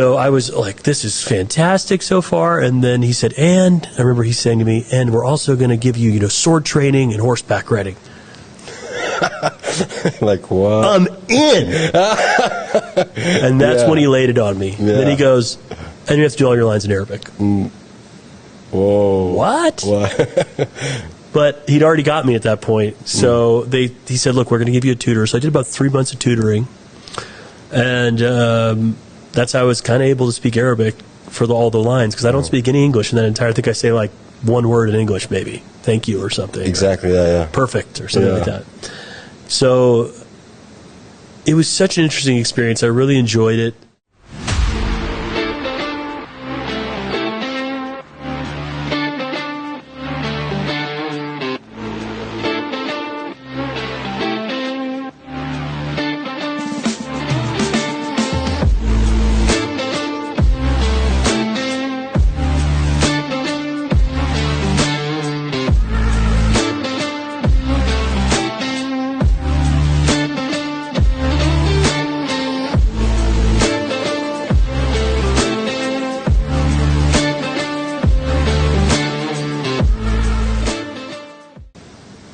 So I was like, this is fantastic so far. And then he said, and I remember he saying to me, and we're also going to give you, sword training and horseback riding. Like, what? I'm in. And that's when he laid it on me. Yeah. Then he goes, and you have to do all your lines in Arabic. Whoa. What? But he'd already got me at that point. So he said, look, we're going to give you a tutor. So I did about 3 months of tutoring. And that's how I was kind of able to speak Arabic for all the lines, because I don't speak any English in that entire. I think I say like one word in English, maybe thank you or something. Exactly. Yeah. Perfect or something like that. So it was such an interesting experience. I really enjoyed it.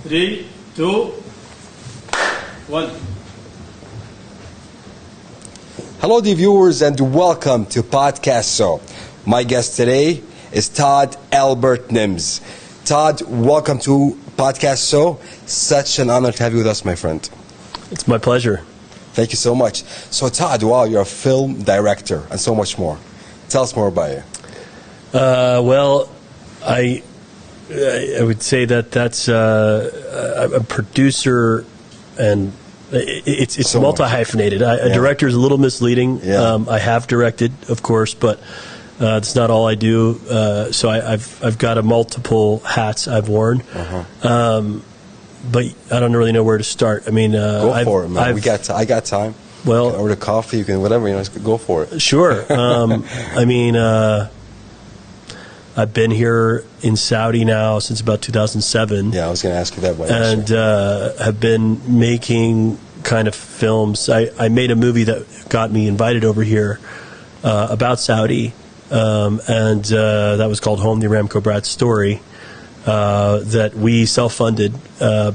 Three, two, one. Hello, dear viewers, and welcome to Podcast So. My guest today is Todd Albert Nims. Todd, welcome to Podcast So. Such an honor to have you with us, my friend. It's my pleasure. Thank you so much. So, Todd, wow, you're a film director and so much more. Tell us more about you. Well, I would say that's a producer, and it's so multi-hyphenated. A director is a little misleading. Yeah. I have directed, of course, but that's not all I do. So I've got multiple hats I've worn. But I don't really know where to start. I mean, go for it, man. I got time. Well, you can order coffee, you can whatever, go for it. Sure. I mean, I've been here in Saudi now since about 2007. Yeah, I was going to ask you that. And have been making kind of films. I made a movie that got me invited over here about Saudi, and that was called Home, the Aramco Brat Story, that we self-funded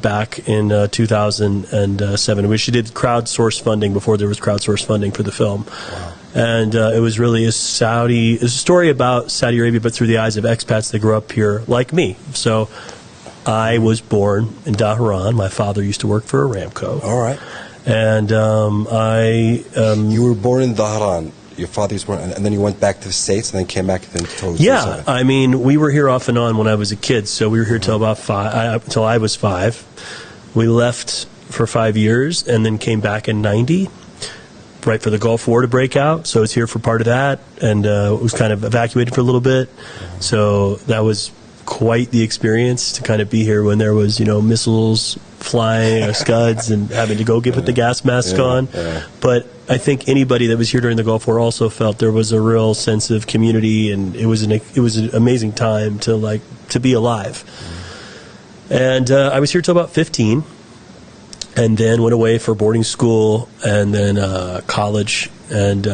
back in 2007. We actually did crowdsourced funding before there was crowdsourced funding for the film. Wow. And it was really a story about Saudi Arabia, but through the eyes of expats that grew up here like me. So I was born in Dhahran. My father used to work for Aramco. All right. And you were born in Dhahran. Your father was born, and then you went back to the States, and then came back and told us. Yeah, I mean, we were here off and on when I was a kid. So we were here till about till I was 5. We left for 5 years, and then came back in '90. Right for the Gulf War to break out, so I was here for part of that, and was kind of evacuated for a little bit. So that was quite the experience to kind of be here when there was, missiles flying or Scuds and having to go put the gas mask on. Yeah. But I think anybody that was here during the Gulf War also felt there was a real sense of community, and it was an amazing time to be alive. And I was here till about 15. And then went away for boarding school, and then college, and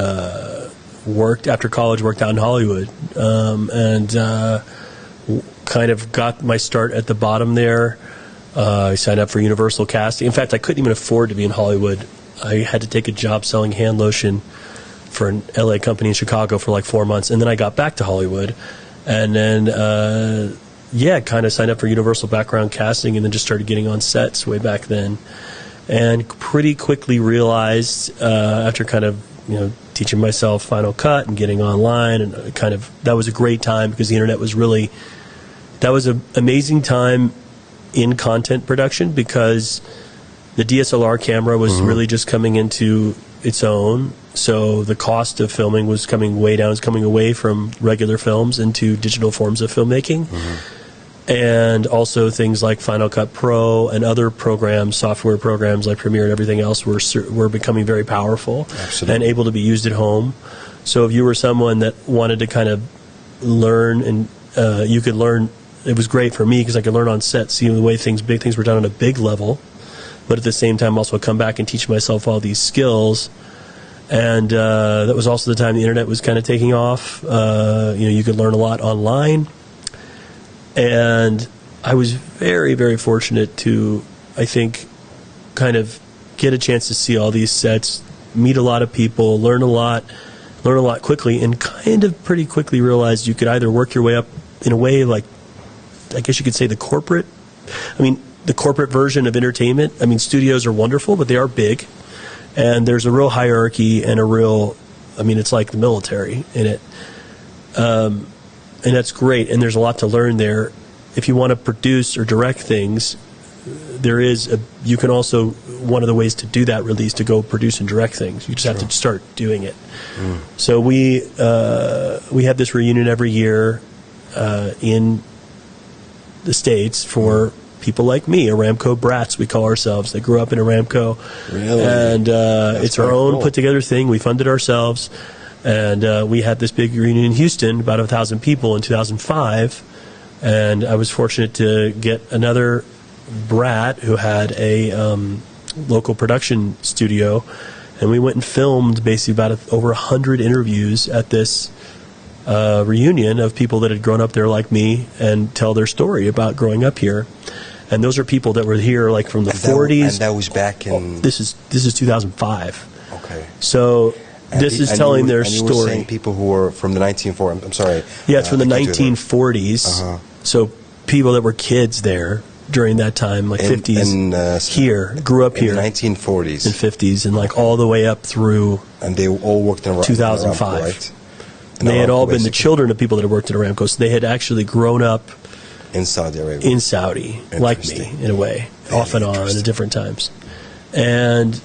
worked out in Hollywood, and kind of got my start at the bottom there. I signed up for Universal Casting. In fact, I couldn't even afford to be in Hollywood. I had to take a job selling hand lotion for an LA company in Chicago for like 4 months, and then I got back to Hollywood, and then kind of signed up for Universal Background Casting, and then just started getting on sets way back then. And pretty quickly realized, after kind of teaching myself Final Cut and getting online, and that was a great time, because the internet was that was an amazing time in content production, because the DSLR camera was really just coming into its own. So the cost of filming was coming way down. It was coming away from regular films into digital forms of filmmaking. And also things like Final Cut Pro and other programs, software programs like Premiere and everything else were becoming very powerful. Absolutely. And able to be used at home. So if you were someone that wanted to kind of learn, and you could learn, it was great for me because I could learn on set, see the way big things were done on a big level, but at the same time also come back and teach myself all these skills And that was also the time the internet was kind of taking off. You could learn a lot online. And I was very, very fortunate to, I think, kind of get a chance to see all these sets, meet a lot of people, learn a lot quickly, and kind of pretty quickly realized you could either work your way up in a way like, I guess you could say the corporate version of entertainment. I mean, studios are wonderful, but they are big. And there's a real hierarchy and it's like the military in it. And that's great. And there's a lot to learn there. If you want to produce or direct things, you can also, one of the ways to do that really is to go produce and direct things. You just have to start doing it. So we have this reunion every year in the States for people like me, Aramco brats, we call ourselves. They grew up in Aramco. Really? And it's our own put-together thing. We funded ourselves. And we had this big reunion in Houston, about 1,000 people in 2005. And I was fortunate to get another brat who had a local production studio. And we went and filmed basically about over 100 interviews at this reunion of people that had grown up there like me and tell their story about growing up here. And those are people that were here like from the 40s. And that was back in... This is 2005. Okay. So this is telling their story. And you were saying people who were from the 1940s. I'm sorry. Yeah, it's from the 1940s. So people that were kids there during that time, like 50s, here, grew up here. In the 1940s. And 50s, and like all the way up through... And they all worked in 2005. Right? And they had all been the children of people that had worked at Aramco, so they had actually grown up in Saudi Arabia. In Saudi, like me, in a way, off and on at different times. And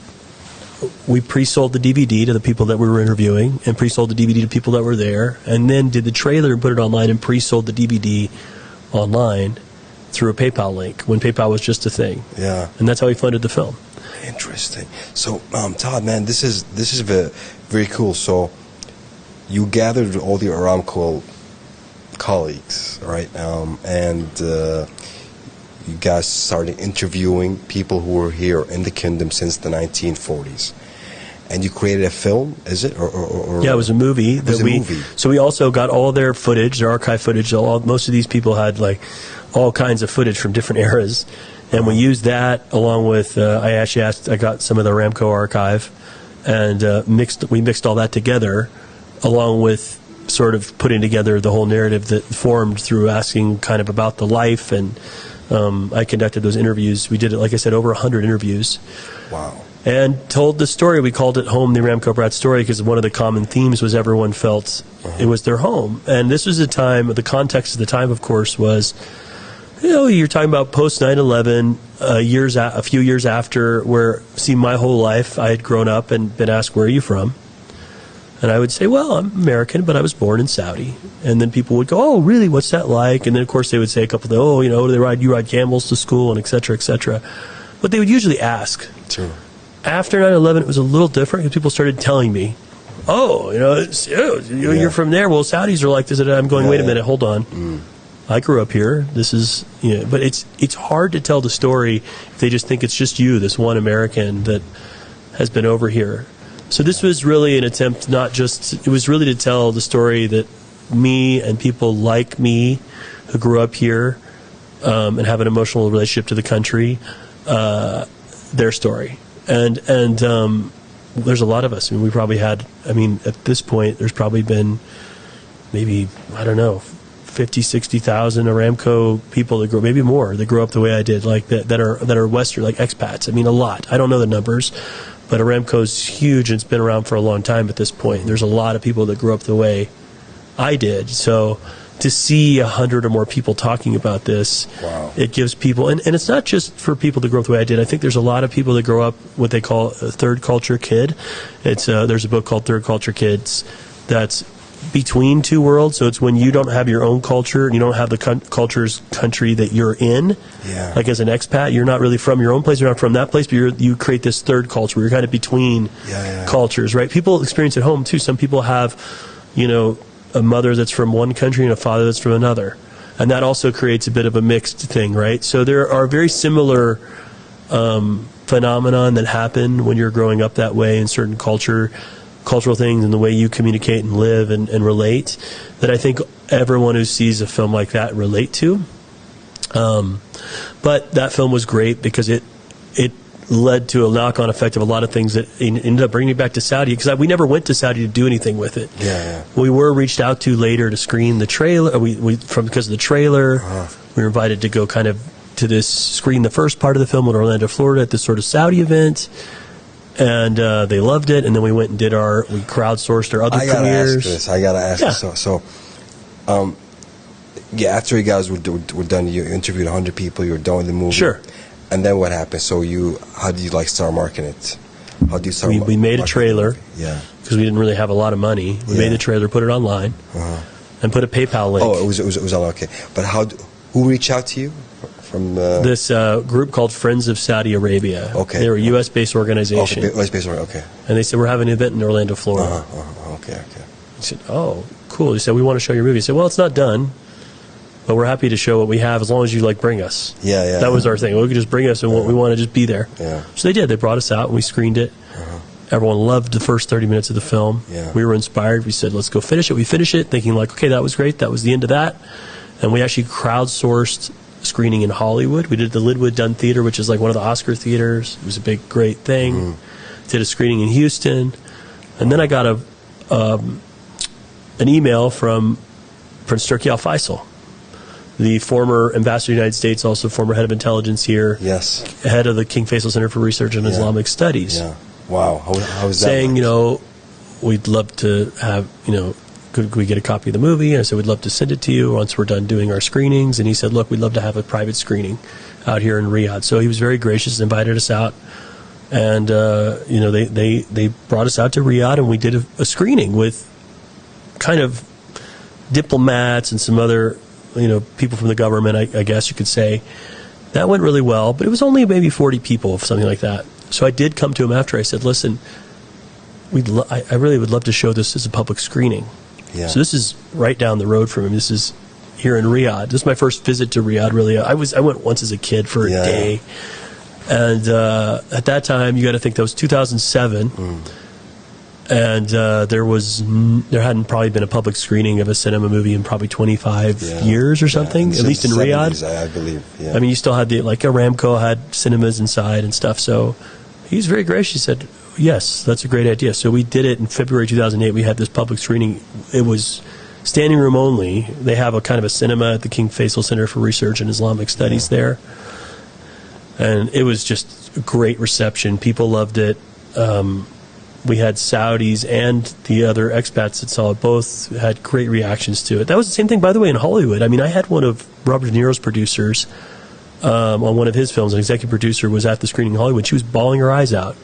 we pre-sold the DVD to the people that we were interviewing, and pre-sold the DVD to people that were there, and then did the trailer and put it online, and pre-sold the DVD online through a PayPal link when PayPal was just a thing. Yeah. And that's how we funded the film. Interesting. So, Todd, man, this is very, very cool. So, you gathered all the Aramco colleagues, right? And you guys started interviewing people who were here in the kingdom since the 1940s. And you created a film, is it? Or yeah, it was a movie. It was a movie. So we also got all their footage, their archive footage. Most of these people had like all kinds of footage from different eras. And we used that along with, I got some of the Aramco archive and we mixed all that together along with sort of putting together the whole narrative that formed through asking kind of about the life. And I conducted those interviews. We did it, like I said, over 100 interviews. Wow. And told the story. We called it Home, the Aramco Brat Story, because one of the common themes was everyone felt it was their home. And this was a time, the context of the time, of course, was, you're talking about post 9/11, a few years after, where, my whole life I had grown up and been asked, where are you from? And I would say, well, I'm American, but I was born in Saudi. And then people would go, oh, really? What's that like? And then, of course, they would say a couple of, you ride camels to school, and et cetera, et cetera. But they would usually ask. True. After 9/11, it was a little different because people started telling me, you're from there. Well, Saudis are like this. And I'm going, wait a minute, hold on. I grew up here. This is, but it's hard to tell the story if they just think it's just you, this one American that has been over here. So this was really an attempt it was really to tell the story that me and people like me who grew up here and have an emotional relationship to the country, their story. And there's a lot of us. We probably had, at this point, there's probably been maybe, 50, 60,000 Aramco people that maybe more, that grew up the way I did, like that are Western, like expats. A lot. I don't know the numbers, but Aramco's huge and it's been around for a long time at this point. There's a lot of people that grew up the way I did. So to see 100 or more people talking about this, wow. It gives people, and it's not just for people that grow up the way I did. I think there's a lot of people that grow up what they call a third culture kid. There's a book called Third Culture Kids that's between two worlds. So it's when you don't have your own culture and you don't have the country that you're in. Yeah. Like as an expat, you're not really from your own place, you're not from that place, but you create this third culture where you're kind of between cultures, right? People experience at home too. Some people have, a mother that's from one country and a father that's from another. And that also creates a bit of a mixed thing, right? So there are very similar phenomenon that happen when you're growing up that way in certain culture cultural things and the way you communicate and live and relate that I think everyone who sees a film like that relate to. But that film was great because it led to a knock-on effect of a lot of things that ended up bringing me back to Saudi, because we never went to Saudi to do anything with it. Yeah. We were reached out to later to screen the trailer. Because of the trailer, we were invited to go kind of to screen the first part of the film in Orlando, Florida, at this sort of Saudi event. And they loved it, and then we went and we crowdsourced our other premieres. I gotta ask this. So, after you guys were done, you interviewed 100 people. You were done with the movie. Sure. And then what happened? So how did you start marketing it? How do you start? We made a trailer. Yeah. Because we didn't really have a lot of money. We made the trailer, put it online, and put a PayPal link. Oh, it was all okay. But who reached out to you from this group called Friends of Saudi Arabia? Okay. They were a U.S.-based organization. Okay, U.S.-based, okay. And they said, we're having an event in Orlando, Florida. Okay. I said, oh, cool. They said, we want to show your movie. I said, well, it's not done, but we're happy to show what we have as long as you bring us. Yeah. That was our thing. We could just bring us, and we want to just be there. Yeah. So they did. They brought us out, and we screened it. Everyone loved the first 30 minutes of the film. Yeah. We were inspired. We said, let's go finish it. We finished it thinking okay, that was great. That was the end of that. And we actually crowdsourced screening in Hollywood. We did the Linwood Dunn Theater, which is one of the Oscar theaters. It was a big, great thing. Did a screening in Houston. And then I got an email from Prince Turki Al Faisal, the former ambassador to the United States, also former head of intelligence here. Yes. Head of the King Faisal Center for Research in Islamic Studies. Yeah. Wow. How is that? Saying, we'd love to have, could we get a copy of the movie? And I said, we'd love to send it to you once we're done doing our screenings. And he said, look, we'd love to have a private screening out here in Riyadh. So he was very gracious and invited us out. And, they brought us out to Riyadh, and we did a screening with kind of diplomats and some other, people from the government, I guess you could say. That went really well, but it was only maybe 40 people, something like that. So I did come to him after. I said, listen, I really would love to show this as a public screening. Yeah. So this is right down the road from him. This is here in Riyadh. This is my first visit to Riyadh, really. I went once as a kid for a day. And at that time, you got to think that was 2007. And there hadn't probably been a public screening of a cinema movie in probably 25 years or something, at least in Riyadh. I believe. Yeah. I mean, you still had Aramco had cinemas inside and stuff. So he was very gracious. He said, yes, that's a great idea. So we did it in February 2008. We had this public screening. It was standing room only. They have a kind of a cinema at the King Faisal Center for Research in Islamic Studies there. And it was just a great reception. People loved it. We had Saudis and the other expats that saw it. Both had great reactions to it. That was the same thing, by the way, in Hollywood. I mean, I had one of Robert De Niro's producers on one of his films. An executive producer was at the screening in Hollywood. She was bawling her eyes out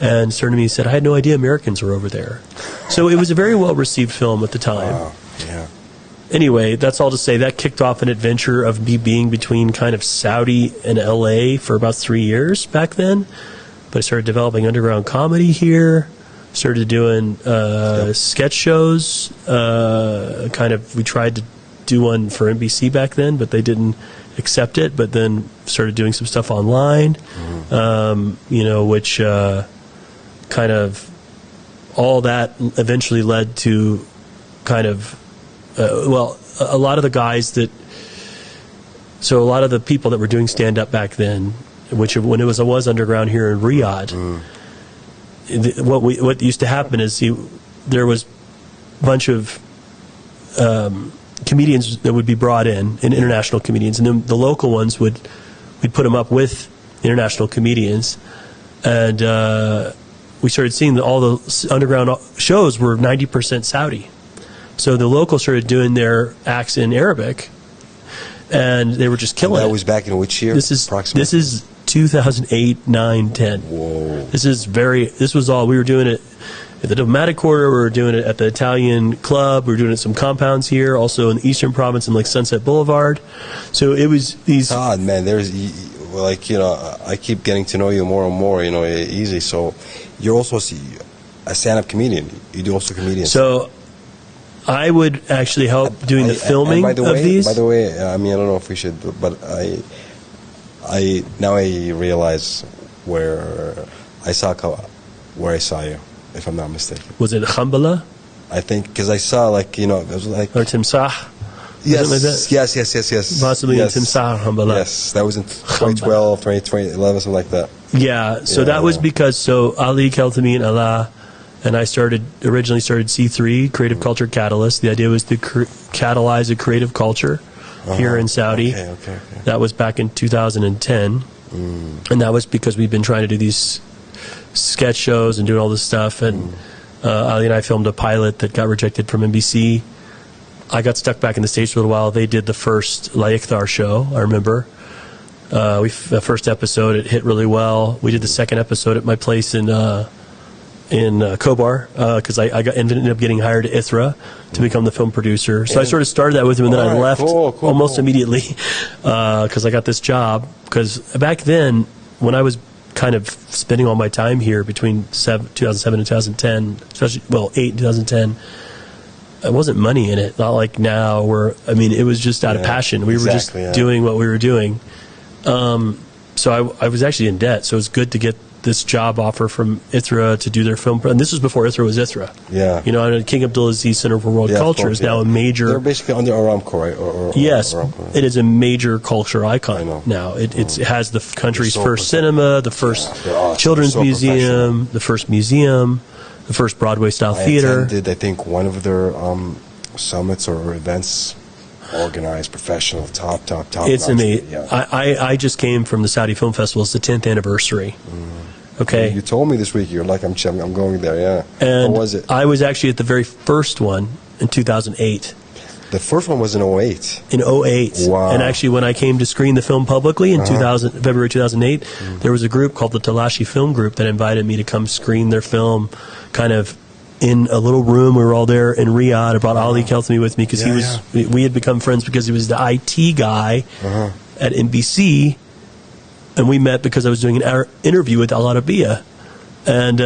and turned to me and said, I had no idea Americans were over there. So it was a very well-received film at the time. Wow. Yeah. Anyway, that's all to say that kicked off an adventure of me being between kind of Saudi and L.A. for about 3 years back then. But I started developing underground comedy here, started doing sketch shows. We tried to do one for NBC back then, but they didn't accept it. But then started doing some stuff online, which kind of all that eventually led to kind of, a lot of the guys a lot of the people that were doing stand-up back then, when it was underground here in Riyadh, what used to happen is there was a bunch of comedians that would be brought in, and international comedians, and then the local ones we'd put them up with international comedians, and we started seeing that all the underground shows were 90% Saudi. So the locals started doing their acts in Arabic, and they were just killing it. That was back in which year? This is 2008, 9, 10. Whoa. This was all, we were doing it at the Diplomatic Quarter, we were doing it at the Italian Club, we were doing it at some compounds here, also in the Eastern Province in Sunset Boulevard. So it was these... Todd, man, I keep getting to know you more and more, easy. So you're also a stand-up comedian. You do also comedian. So I would actually help doing the filming of these. By the way, I don't know if we should, but I now realize where I saw you. if I'm not mistaken. Was it Khambala I think because I saw like it was like or Timsah? yes, like that? yes. Possibly yes. in Timsah Khambala. Yes, that was in 2012, 2011, something like that. Yeah, so Yeah, that was yeah. because Ali Keltami and Allah and I originally started C3 Creative Culture Catalyst. The idea was to catalyze a creative culture here in Saudi. Okay. That was back in 2010, and that was because we've been trying to do these sketch shows and doing all this stuff. And Ali and I filmed a pilot that got rejected from NBC. I got stuck back in the States for a little while. They did the first La Ikhtar show, I remember. The first episode, it hit really well. We did the second episode at my place in Kobar because I ended up getting hired at ITHRA to become the film producer. So I sort of started that with him, and then I left almost immediately because I got this job. Because back then, when I was kind of spending all my time here between 2007 and 2010, especially, 8 and 2010, it wasn't money in it. Not like now where, it was just out of passion. We were just doing what we were doing. So I was actually in debt. So it was good to get this job offer from ITHRA to do their film. And this was before ITHRA was ITHRA. Yeah. And King Abdulaziz Center for World Culture is now a major... They're basically under Aramco, right? Yes. Aramco. It is a major culture icon I know. now. It has the country's so first cinema, the first awesome. children's So museum, the first museum, the first Broadway-style theater. I attended, I think, one of their summits or events organized, professional, top. It's amazing. Yeah. I just came from the Saudi Film Festival. It's the 10th anniversary. Okay. You told me this week. You're like, I'm going there. Yeah. And what was it? I was actually at the very first one in 2008. The first one was in 08. In 08. Wow. And actually, when I came to screen the film publicly in February 2008, there was a group called the Talashi Film Group that invited me to come screen their film kind of in a little room. We were all there in Riyadh. I brought Ali Keltami with me because we had become friends because he was the IT guy at NBC. And we met because I was doing an interview with Al Arabiya. And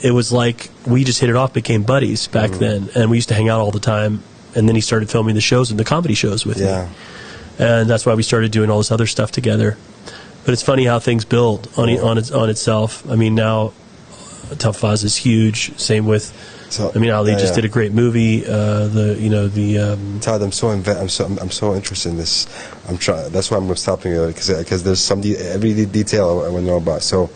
it was like we just hit it off, became buddies back then. And we used to hang out all the time. And then he started filming the shows and the comedy shows with me. And that's why we started doing all this other stuff together. But it's funny how things build on itself. Now Tafaz is huge. Same with, Ali just did a great movie. Todd, I'm so interested in this. That's why I'm stopping you because there's every detail I want to know about. So,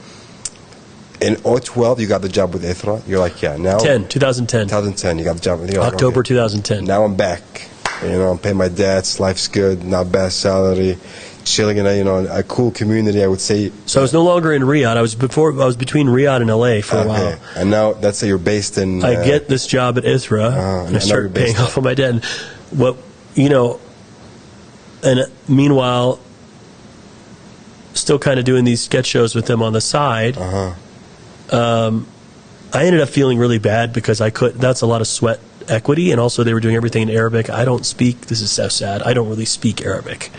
in 2012, you got the job with ITHRA. You're like, now 2010. 2010, you got the job. You're like, October okay, 2010. Now I'm back. I'm paying my debts. Life's good. Not bad salary. Chilling in a cool community, I would say. So I was no longer in Riyadh. I was between Riyadh and LA for a while. And now that's you're based in. I get this job at ITHRA, and I start paying off on my debt. And meanwhile, still kind of doing these sketch shows with them on the side. I ended up feeling really bad because that's a lot of sweat equity, and also they were doing everything in Arabic. I don't speak, this is so sad, I don't really speak Arabic.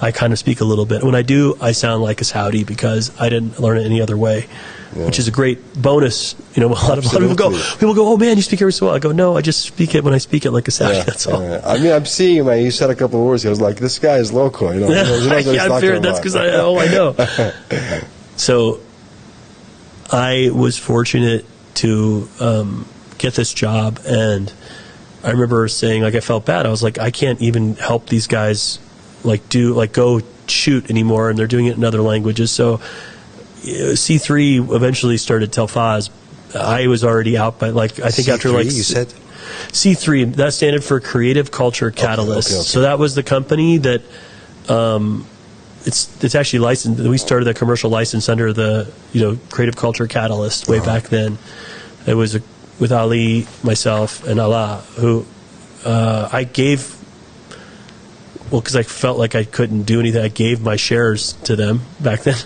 I kind of speak a little bit. When I do, I sound like a Saudi because I didn't learn it any other way, which is a great bonus. A lot of people go, oh man, you speak Arabic so well. I go, no, I just speak it when I speak it like a Saudi, that's all. I'm seeing you, man. You said a couple of words. I was like, this guy is local. He knows what he's I figured that's because I know. So I was fortunate to get this job, and I remember saying, I felt bad. I was like, I can't even help these guys go shoot anymore, and they're doing it in other languages. So C3 eventually started Telfaz. I was already out by I think C3, after you said? C3, that standard for Creative Culture Catalyst. Okay. So that was the company that it's actually licensed. We started a commercial license under the Creative Culture Catalyst way back then. It was with Ali, myself, and Allah, who I gave, because I felt like I couldn't do anything, I gave my shares to them back then.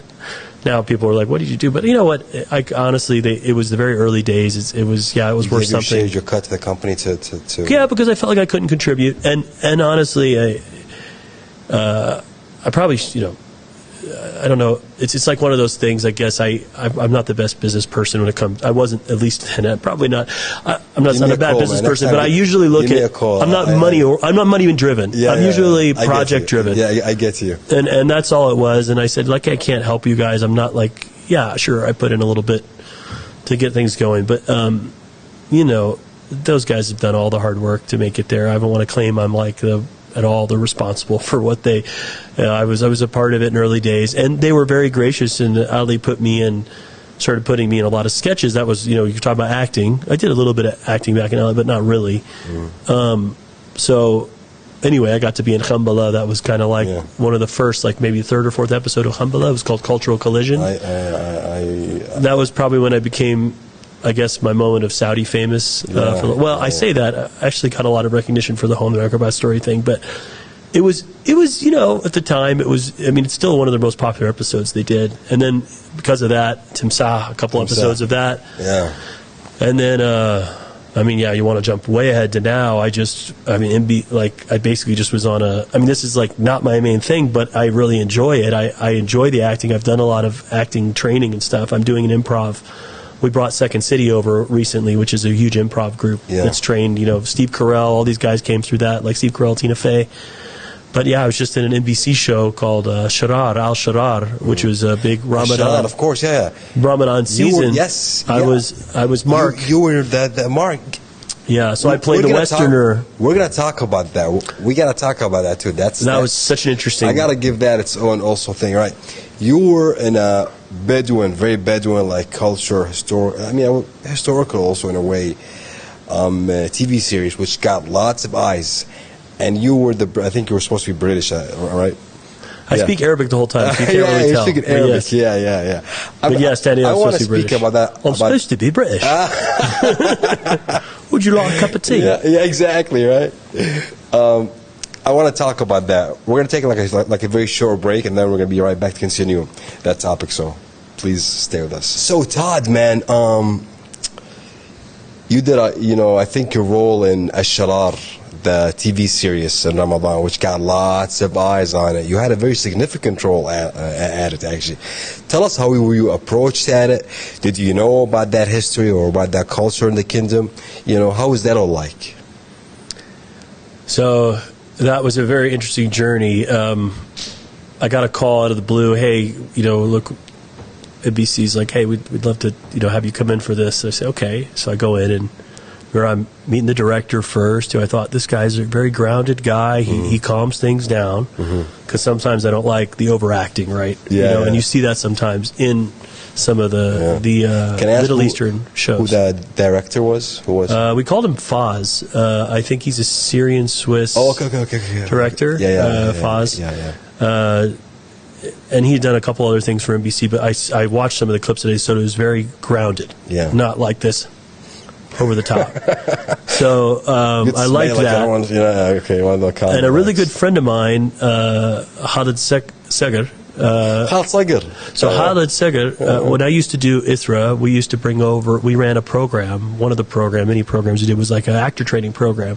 Now people are like, what did you do? But you know what? Honestly, it was the very early days. It was worth something. You your cut to the company to Yeah, because I felt like I couldn't contribute. And honestly, I probably, I don't know. It's like one of those things. I guess I'm not the best business person when it comes. I wasn't, at least, and probably not. I'm not a bad business person, but I usually look at. I'm not money driven. I'm usually project driven. Yeah, I get you. And that's all it was. And I said, I can't help you guys. I'm not sure. I put in a little bit to get things going, but those guys have done all the hard work to make it there. I don't want to claim I'm like at all the responsible for what they. I was a part of it in early days, and they were very gracious. And Ali started putting me in a lot of sketches. That was, you're talking about acting. I did a little bit of acting back in Ali, but not really. So anyway, I got to be in Khambala. That was kind of like one of the first, like maybe third or fourth episode of Khambala. It was called Cultural Collision. That was probably when I became, I guess, my moment of Saudi famous. I say that. I actually got a lot of recognition for the Home Acrobat Story thing, but it was at the time, it's still one of the most popular episodes they did. And then because of that, Timsah, a couple episodes of that. Yeah. And then, you want to jump way ahead to now. I basically just was on this is like not my main thing, but I really enjoy it. I enjoy the acting. I've done a lot of acting training and stuff. I'm doing an improv. We brought Second City over recently, which is a huge improv group that's trained, Steve Carell, all these guys came through that, like Steve Carell, Tina Fey. But I was just in an NBC show called Sharar, Al-Sharar, which was a big Ramadan. Sharar, of course, Ramadan season. I was Mark. You were the Mark. Yeah, so I played the Westerner. We're going to talk about that. We got to talk about that too. That was such an interesting. I got to give that its own also thing, right? You were in a very Bedouin like culture, historical also in a way, TV series which got lots of eyes, and you were I think you were supposed to be British, right? I speak Arabic the whole time, so you can't really tell. You're speaking Arabic, yeah. But yes, Danny, I'm supposed to be British. About that. I'm supposed to be British. Would you like a cup of tea? Yeah, exactly, right. I want to talk about that. We're going to take like a very short break, and then we're going to be right back to continue that topic. So please stay with us. So Todd, man, you did I think your role in Ash-Sharar, the TV series in Ramadan, which got lots of eyes on it. You had a very significant role at it, actually. Tell us, how were you approached at it? Did you know about that history or about that culture in the kingdom? How was that all like? So that was a very interesting journey. I got a call out of the blue. Hey, look, NBC's like, hey, we'd love to, have you come in for this. I say, okay. So I go in, and where I'm meeting the director first, who I thought, this guy's a very grounded guy. He calms things down, because sometimes I don't like the overacting, right? And you see that sometimes in some of the Middle Eastern shows. Who the director was? Who was? We called him Faz. I think he's a Syrian-Swiss director. Faz. And he had done a couple other things for NBC, but I watched some of the clips today, so it was very grounded. Yeah. Not like this over the top. So I liked that. And a really good friend of mine, Khalid Seger. So Khalid Seger, when I used to do ITHRA, we ran a program. One of the many programs we did was like an actor training program.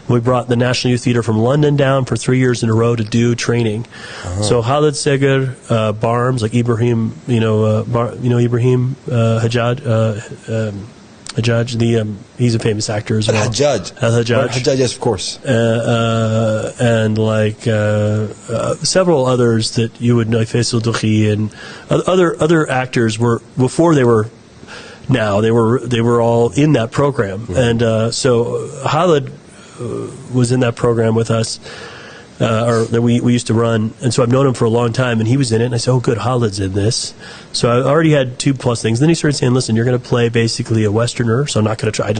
We brought the National Youth Theatre from London down for 3 years in a row to do training. So Khalid Seger, Barms, like Ibrahim, Ibrahim Hajjaj, he's a famous actor as well. Hajjaj, yes, of course. And like several others that you would know, Faisal Dukhi, and other actors were before they were. Now they were all in that program, and so Khalid was in that program with us. Or that we used to run, and so I've known him for a long time, and he was in it, and I said, oh good, Khalid's in this. So I already had 2+ things. Then he started saying, listen, you're going to play basically a Westerner, so I'm not going to try.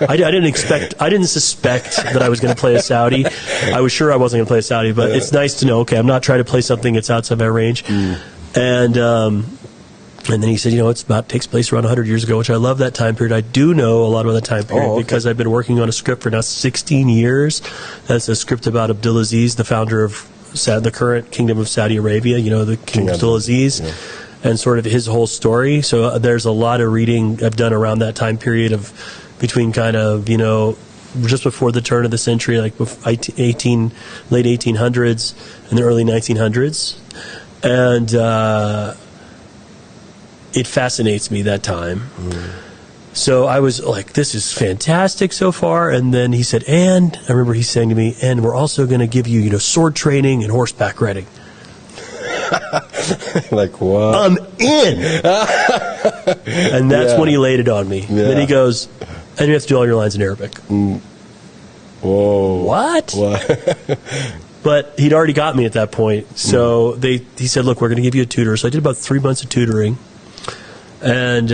I didn't suspect that I was going to play a Saudi. I was sure I wasn't going to play a Saudi, but it's nice to know, okay, I'm not trying to play something that's outside my range. And then he said, takes place around 100 years ago, which I love that time period. I do know a lot about that time period because I've been working on a script for now 16 years. That's a script about Abdulaziz, the founder of the current Kingdom of Saudi Arabia, the King Abdulaziz, and sort of his whole story. So there's a lot of reading I've done around that time period of between kind of, just before the turn of the century, like late 1800s and the early 1900s. And it fascinates me, that time. So I was like, this is fantastic so far. And then he said, and I remember he saying to me, and we're also going to give you, sword training and horseback riding. Like, what? I'm in. And that's when he laid it on me. Then he goes, and you have to do all your lines in Arabic. Whoa. What? But he'd already got me at that point. So he said, look, we're going to give you a tutor. So I did about 3 months of tutoring. And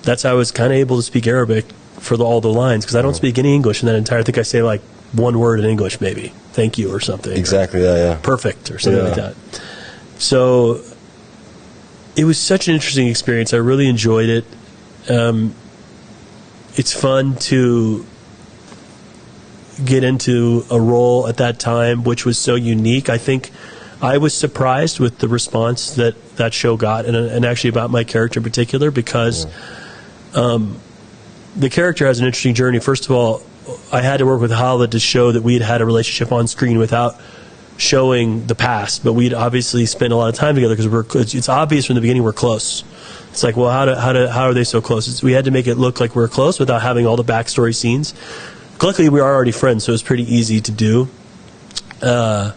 that's how I was kind of able to speak Arabic for all the lines, because I don't speak any English in that entire, I think I say like one word in English maybe. Thank you or something. Exactly, yeah. Perfect or something like that. So it was such an interesting experience. I really enjoyed it. It's fun to get into a role at that time, which was so unique. I think I was surprised with the response that show got, and actually about my character in particular, because the character has an interesting journey. First of all, I had to work with Hala to show that we had a relationship on screen without showing the past, but we'd obviously spent a lot of time together because it's obvious from the beginning we're close. It's like, well, how are they so close? We had to make it look like we're close without having all the backstory scenes. Luckily, we are already friends, so it was pretty easy to do. But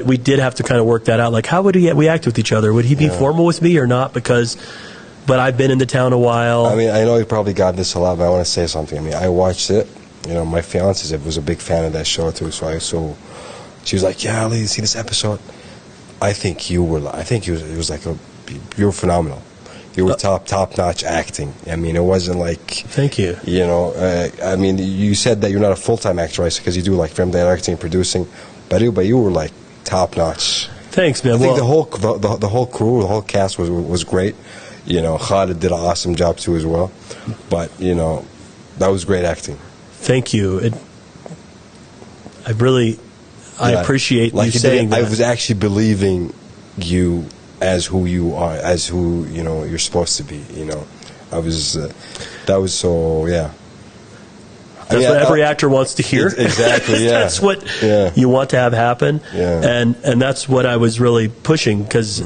we did have to kind of work that out. Like, how would we act with each other? Would he be formal with me or not? But I've been in the town a while. I mean, I know you probably got this a lot, but I want to say something. I mean, I watched it. You know, my fiance was a big fan of that show too. So she was like, "Yeah, Ali, see this episode." I think you were. I think it was like you were phenomenal. You were top notch acting. I mean, it wasn't like. Thank you. You know, I mean, you said that you're not a full-time actor, right? Because you do like film directing, producing, but you were like top notch. Thanks, man. I think the whole crew, the whole cast was great. You know, Khalid did an awesome job too as well. But you know, that was great acting. Thank you. I appreciate you saying that. I was actually believing you as who you are, as who you're supposed to be. You know, I was. That was so. Yeah. That's what every actor wants to hear. Exactly. Yeah. That's what you want to have happen. Yeah. And that's what I was really pushing, because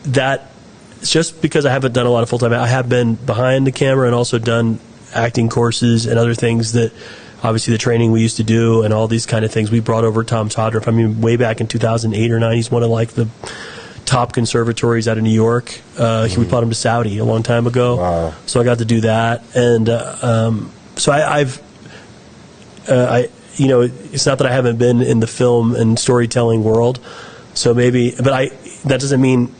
that just because I haven't done a lot of full time. I have been behind the camera and also done acting courses and other things that. Obviously, the training we used to do and all these kind of things. We brought over Tom Todorf. I mean, way back in 2008 or 9, he's one of like the top conservatories out of New York. We brought him to Saudi a long time ago. Wow. So I got to do that. And so it's not that I haven't been in the film and storytelling world. So maybe, but that doesn't mean,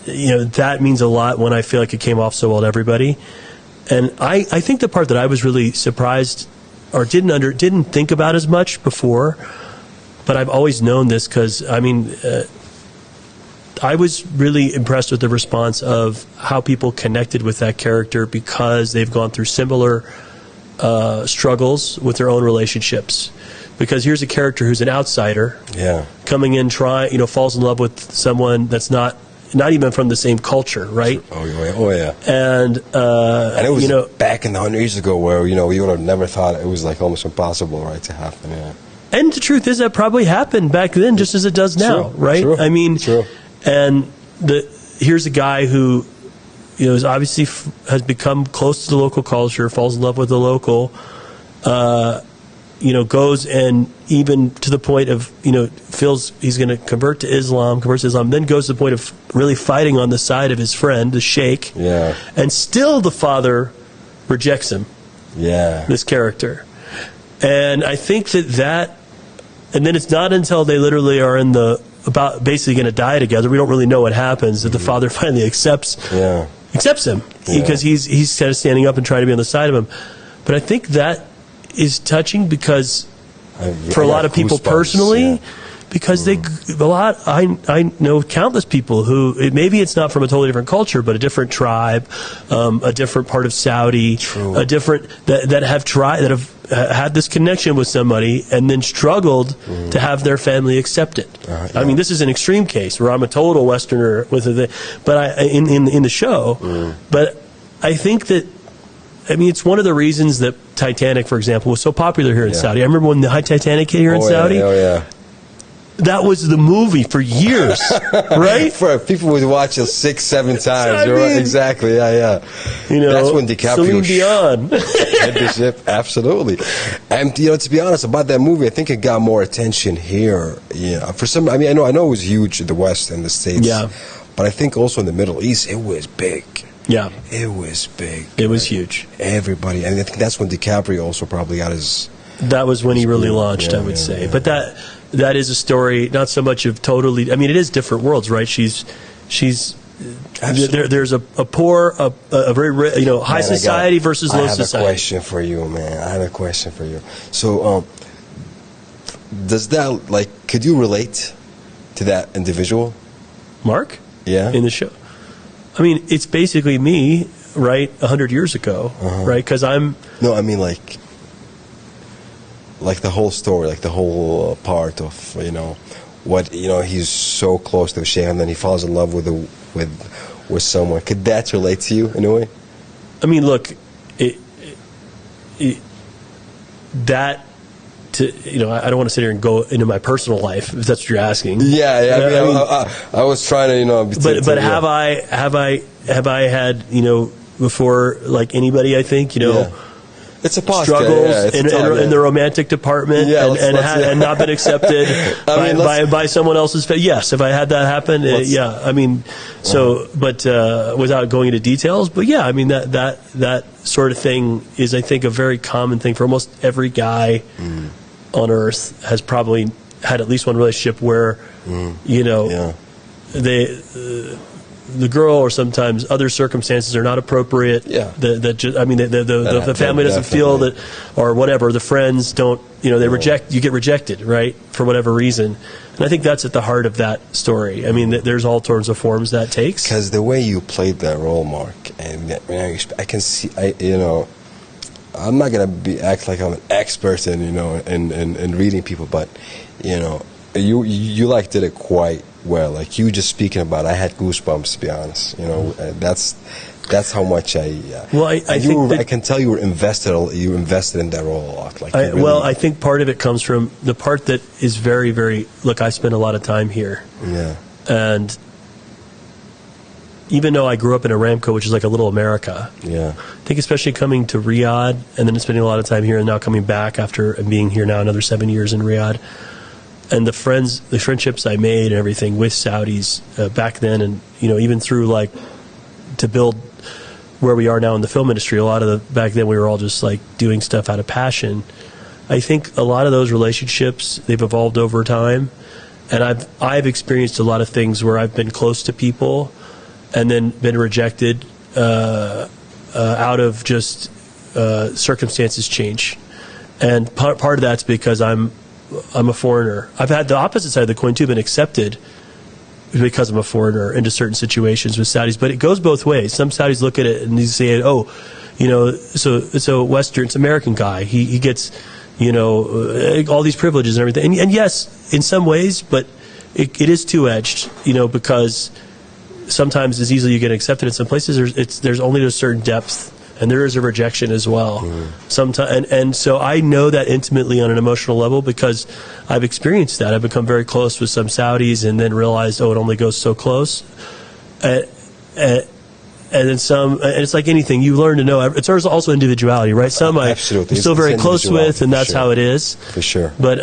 that means a lot when I feel like it came off so well to everybody. And I think the part that I was really surprised or didn't think about as much before, but I've always known this because, I mean, I was really impressed with the response of how people connected with that character because they've gone through similar struggles with their own relationships. Because here's a character who's an outsider, coming in, falls in love with someone that's not even from the same culture, right? Oh yeah. And it was back in the 100 years ago where you would have never thought it was like almost impossible, right, to happen. Yeah. And the truth is that probably happened back then, just as it does now, right? True. I mean, and here's a guy who, is obviously has become close to the local culture, falls in love with the local. Goes and even to the point of, feels he's going to converts to Islam, then goes to the point of really fighting on the side of his friend, the sheikh. Yeah. And still the father rejects him. Yeah. This character. And I think that, and then it's not until they literally are about basically going to die together, we don't really know what happens, that the father finally accepts him. Because he's kind of standing up and trying to be on the side of him. But I think that is touching because for a lot of people personally, because I know countless people who maybe it's not from a totally different culture, but a different tribe, a different part of Saudi, a different that have had this connection with somebody and then struggled to have their family accept it. I mean, this is an extreme case where I'm a total Westerner but in the show, but I think that. I mean, it's one of the reasons that Titanic, for example, was so popular here in Saudi. I remember when the Titanic hit here in Saudi. That was the movie for years, right? For people would watch it 6-7 times. Exactly, That's when DiCaprio Celine Dion hit the ship. Absolutely. And to be honest about that movie, I think it got more attention here. Yeah, I know it was huge in the West and the States. Yeah, but I think also in the Middle East it was big. Yeah, it was big. it was huge. Everybody, and I think that's when DiCaprio also probably got his. That was when he really Yeah, launched, I would yeah, say. yeah. But that is a story, not so much of totally. I mean, it is different worlds, right? She's there's a poor, a very high Man, society versus low I have society. a question for you, man. I have a question for you. So, does that could you relate to that individual? Mark, Yeah. in the show. I mean, it's basically me, right? 100 years ago, right? Because I'm. No, I mean like the whole story, like the whole part of what he's so close to Shay, and then he falls in love with someone. Could that relate to you in a way? I mean, look, I don't want to sit here and go into my personal life if that's what you're asking. Yeah. I was trying to, But have I had before like anybody? I think Yeah. It's a podcast. struggles Yeah, it's a talk, in the romantic department Yeah, and not been accepted by someone else's. Yes, if I had that happen, yeah. I mean, but without going into details, but yeah, I mean that sort of thing is, I think, a very common thing for almost every guy on Earth. Has probably had at least one relationship where the girl or sometimes other circumstances are not appropriate. Yeah. The family doesn't feel that, or whatever. The friends don't, they reject. You get rejected, right, for whatever reason. And I think that's at the heart of that story. I mean, there's all sorts of forms that takes. Because the way you played that role, Mark, and I can see, I'm not gonna act like I'm an expert in reading people, but you did it quite well. Like you just speaking about it, I had goosebumps, to be honest. That's how much I can tell you were invested in that role a lot. I think part of it comes from the part that is very, very, look, I spent a lot of time here. Yeah. And even though I grew up in Aramco, which is like a little America, Yeah. I think especially coming to Riyadh and then spending a lot of time here and now coming back after being here now another 7 years in Riyadh, and the friendships I made and everything with Saudis back then, and even through to build where we are now in the film industry, a lot of back then we were all just like doing stuff out of passion. I think a lot of those relationships, they've evolved over time, and I've experienced a lot of things where I've been close to people and then been rejected out of just circumstances change, and part of that's because I'm a foreigner. I've had the opposite side of the coin too, been accepted because I'm a foreigner into certain situations with Saudis. But it goes both ways. Some Saudis look at it and they say, "Oh, so Western, it's American guy. He gets, all these privileges and everything." And yes, in some ways, but it is two-edged, because sometimes as easily you get accepted in some places. There's only a certain depth. And there is a rejection as well. Sometimes, and so I know that intimately on an emotional level because I've experienced that. I've become very close with some Saudis, and then realized, it only goes so close. And then some, and it's like anything, you learn to know. It's also individuality, right? Some I'm still very close with, and that's how it is. For sure. But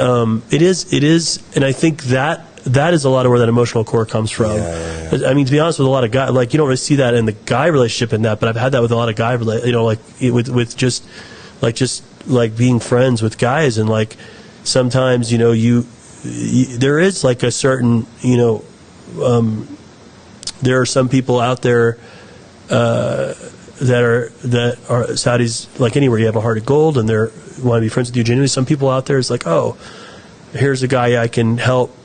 it is, and I think that is a lot of where that emotional core comes from. Yeah. I mean, to be honest with a lot of guys, you don't really see that in the guy relationship in that, but I've had that with a lot of guy, with just being friends with guys, and sometimes, there is a certain, there are some people out there that are Saudis, like anywhere, you have a heart of gold and they want to be friends with you genuinely. Some people out there is like, oh, here's a guy I can help,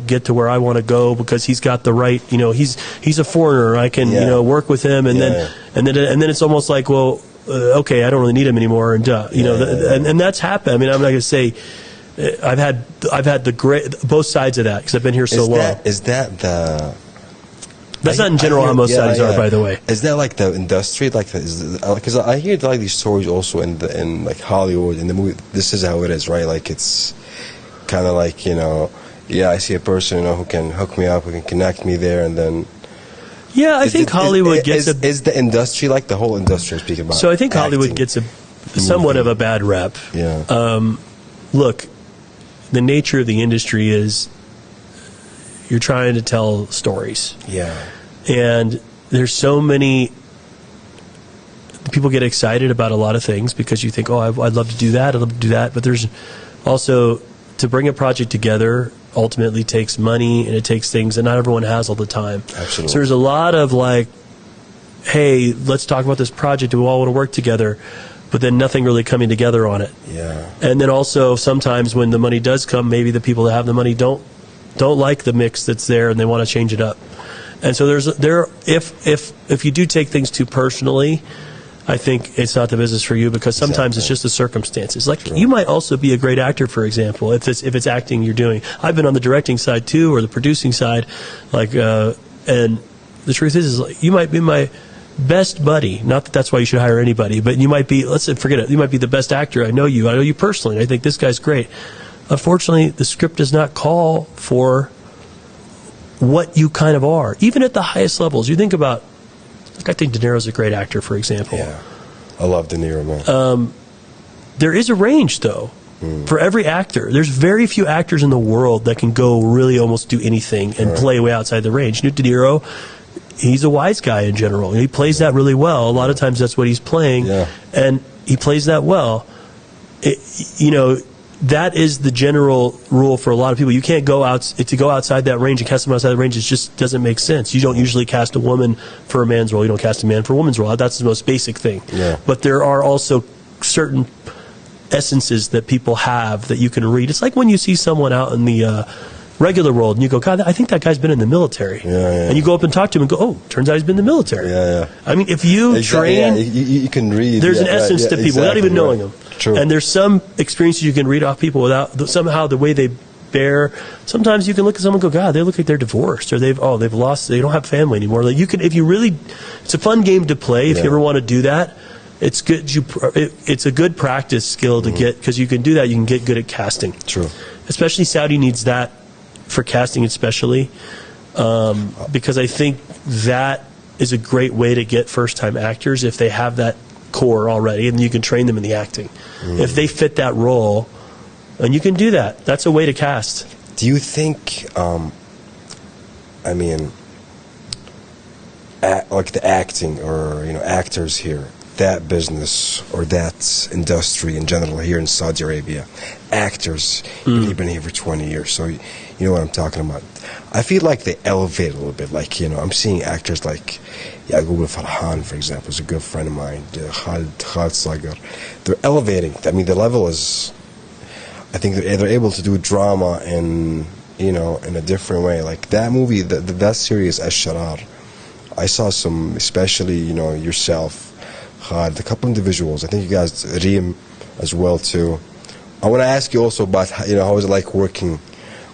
get to where I want to go because he's got the right, he's a foreigner. I can, work with him, and then it's almost like, well, okay, I don't really need him anymore, and and that's happened. I mean, I'm not going to say I've had both sides of that because I've been here so long. Is that the? That's not in general how most Saudis are, by the way. Is that like the industry, because I hear these stories also in Hollywood in the movie. This is how it is, right? It's kind of I see a person who can hook me up, who can connect me there, and then. Yeah, I think Hollywood gets is the industry the whole industry I'm speaking about? So I think Hollywood gets somewhat of a bad rep. Yeah. Look, the nature of the industry is you're trying to tell stories. Yeah. And there's so many people get excited about a lot of things because you think, oh, I'd love to do that, I'd love to do that. But there's also, to bring a project together ultimately takes money, and it takes things that not everyone has all the time. Absolutely. So there's a lot of like, hey, let's talk about this project. Do we all want to work together? But then nothing really coming together on it. Yeah. And then also sometimes when the money does come, maybe the people that have the money don't like the mix that's there, and they want to change it up. And so if you do take things too personally, I think it's not the business for you, because sometimes it's just the circumstances. Like, you might also be a great actor, for example, if it's acting you're doing. I've been on the directing side too, or the producing side, like, and the truth is like, you might be my best buddy. Not that that's why you should hire anybody, but you might be, forget it, you might be the best actor. I know you personally, and I think this guy's great. Unfortunately, the script does not call for what you kind of are, even at the highest levels. You think about, like, I think De Niro's a great actor, for example. Yeah, I love De Niro, man. There is a range, though, for every actor. There's very few actors in the world that can go really almost do anything and play way outside the range. De Niro, he's a wise guy in general. He plays that really well. A lot of times that's what he's playing, and he plays that well. That is the general rule for a lot of people. You can't go out to go outside that range and cast them outside the range. It just doesn't make sense. You don't usually cast a woman for a man's role. You don't cast a man for a woman's role. That's the most basic thing. Yeah. But there are also certain essences that people have that you can read. It's like when you see someone out in the regular world and you go, God, I think that guy's been in the military. And you go up and talk to him and go, oh, turns out he's been in the military. I mean, if you train, you can read. There's an essence to people without even knowing them. True. And there's some experiences you can read off people without somehow the way they bear. Sometimes you can look at someone and go, God, they look like they're divorced, or they've lost, they don't have family anymore. Like, you can, if you really, it's a fun game to play. If you ever want to do that, it's good. It's a good practice skill to get, because you can do that. You can get good at casting. True. Especially Saudi needs that for casting, especially because I think that is a great way to get first-time actors if they have that core already, and you can train them in the acting. If they fit that role, and you can do that, that's a way to cast. Do you think, like the acting, or actors here, that business or that industry in general here in Saudi Arabia, actors, you've been here for 20 years, so you know what I'm talking about. I feel like they elevate a little bit. Like, I'm seeing actors like Yaqub Farhan, for example, is a good friend of mine, Khalid Sagar. They're elevating. I mean, the level is, I think they're able to do drama in in a different way. Like that movie, that series, Ash-Sharar, I saw some, especially, yourself, Khalid, a couple individuals. I think you guys, Reem as well too. I want to ask you also about how was it like working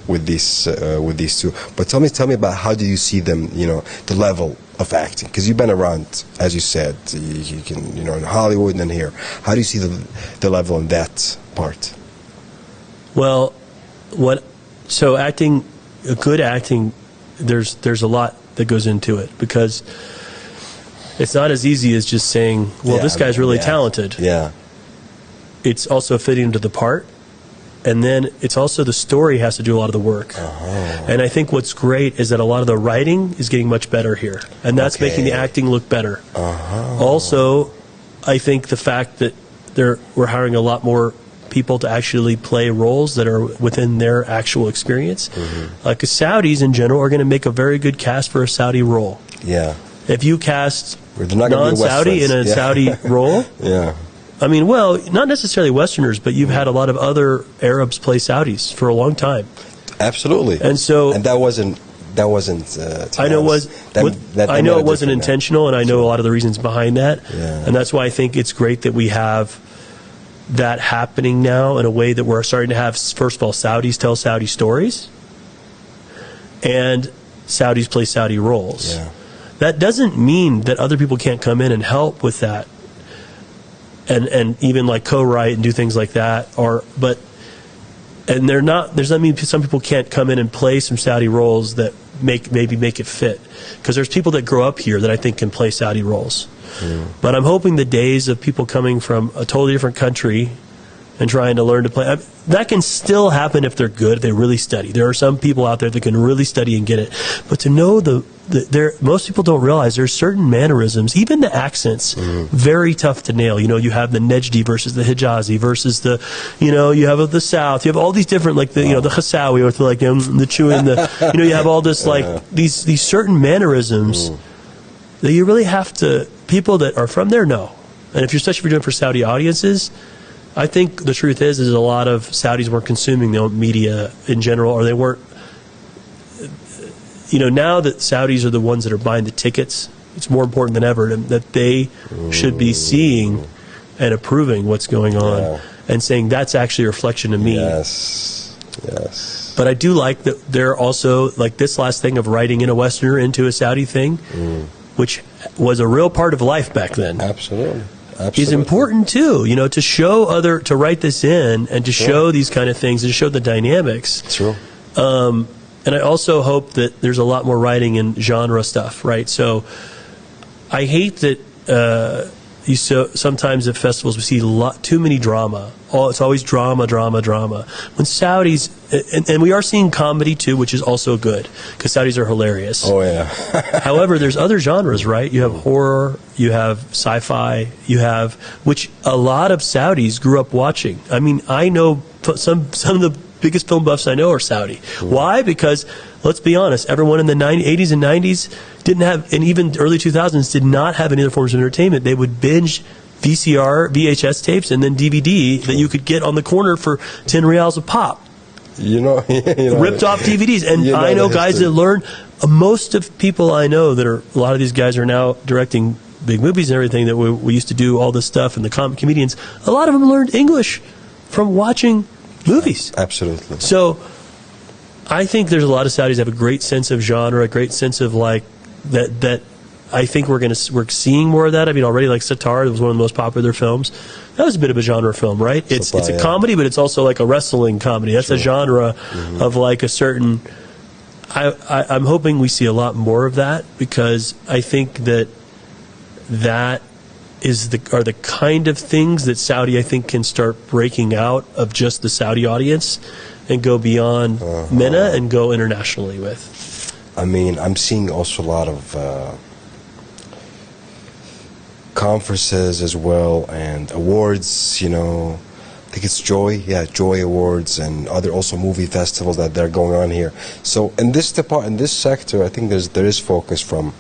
with these two. But tell me about how do you see them, the level of acting, because you've been around, as you said, you can, in Hollywood and then here. How do you see the level in that part? Well, acting, good acting, there's a lot that goes into it, because it's not as easy as just saying, well, this guy's really talented. Yeah. It's also fitting into the part. And then it's also the story has to do a lot of the work. And I think what's great is that a lot of the writing is getting much better here. And that's making the acting look better. Also, I think the fact that we're hiring a lot more people to actually play roles that are within their actual experience. Like, Saudis in general are going to make a very good cast for a Saudi role. Yeah. If you cast non-Saudi in a Saudi role, I mean, well, not necessarily Westerners, but you've had a lot of other Arabs play Saudis for a long time. Absolutely. And so, that wasn't. I know it wasn't intentional, and I know a lot of the reasons behind that. And that's why I think it's great that we have that happening now in a way that we're starting to have. First of all, Saudis tell Saudi stories, and Saudis play Saudi roles. That doesn't mean that other people can't come in and help with that. And even like co-write and do things like that, does that mean some people can't come in and play some Saudi roles that maybe make it fit? Because there's people that grow up here that I think can play Saudi roles. But I'm hoping the days of people coming from a totally different country and trying to learn to play, that can still happen if they're good, if they really study. There are some people out there that can really study and get it. But to know the most people don't realize there's certain mannerisms, even the accents, very tough to nail. You know, you have the Nejdi versus the Hijazi versus the, you know, you have the South. You have all these different, like the, you know, the Chassawi with like the chewing, the, you know, you have all this like these certain mannerisms that you really have to, people that are from there know. And if you're, especially if you're doing it for Saudi audiences, I think the truth is a lot of Saudis weren't consuming their own media in general, or they weren't. You know, now that Saudis are the ones that are buying the tickets, it's more important than ever that they should be seeing and approving what's going on and saying that's actually a reflection of me. Yes, yes. But I do like that they're also, like this last thing of writing in a Westerner into a Saudi thing, which was a real part of life back then. Absolutely. Is important too, you know, to show to write this in and to show these kind of things and to show the dynamics. True. And I also hope that there's a lot more writing in genre stuff, right? So I hate that sometimes at festivals we see too many drama. It's always drama, drama, drama. When Saudis, and we are seeing comedy too, which is also good, because Saudis are hilarious. Oh, yeah. However, there's other genres, right? You have horror, you have sci-fi, you have, which a lot of Saudis grew up watching. I mean, I know some of the biggest film buffs I know are Saudi. Why? Because, let's be honest, everyone in the 80s and 90s didn't have, and even early 2000s, did not have any other forms of entertainment. They would binge VCR, VHS tapes, and then DVD that you could get on the corner for 10 reals a pop. You know, ripped off DVDs. And I know guys that learn, most of people I know that are, a lot of these guys are now directing big movies and everything, that we used to do all this stuff, and the comedians, a lot of them learned English from watching movies. Absolutely. So I think there's a lot of Saudis that have a great sense of genre, a great sense of like that I think we're seeing more of that. I mean, already like Sitar, it was one of the most popular film. That was a bit of a genre film, right? It's a comedy, but it's also like a wrestling comedy. That's a genre of like a certain. I'm hoping we see a lot more of that, because I think that are the kind of things that Saudi, I think, can start breaking out of just the Saudi audience and go beyond MENA and go internationally with. I mean, I'm seeing also a lot of conferences as well, and awards, you know. I think it's Joy Awards, and other also movie festivals that they're going on here. So in this sector, I think there is focus from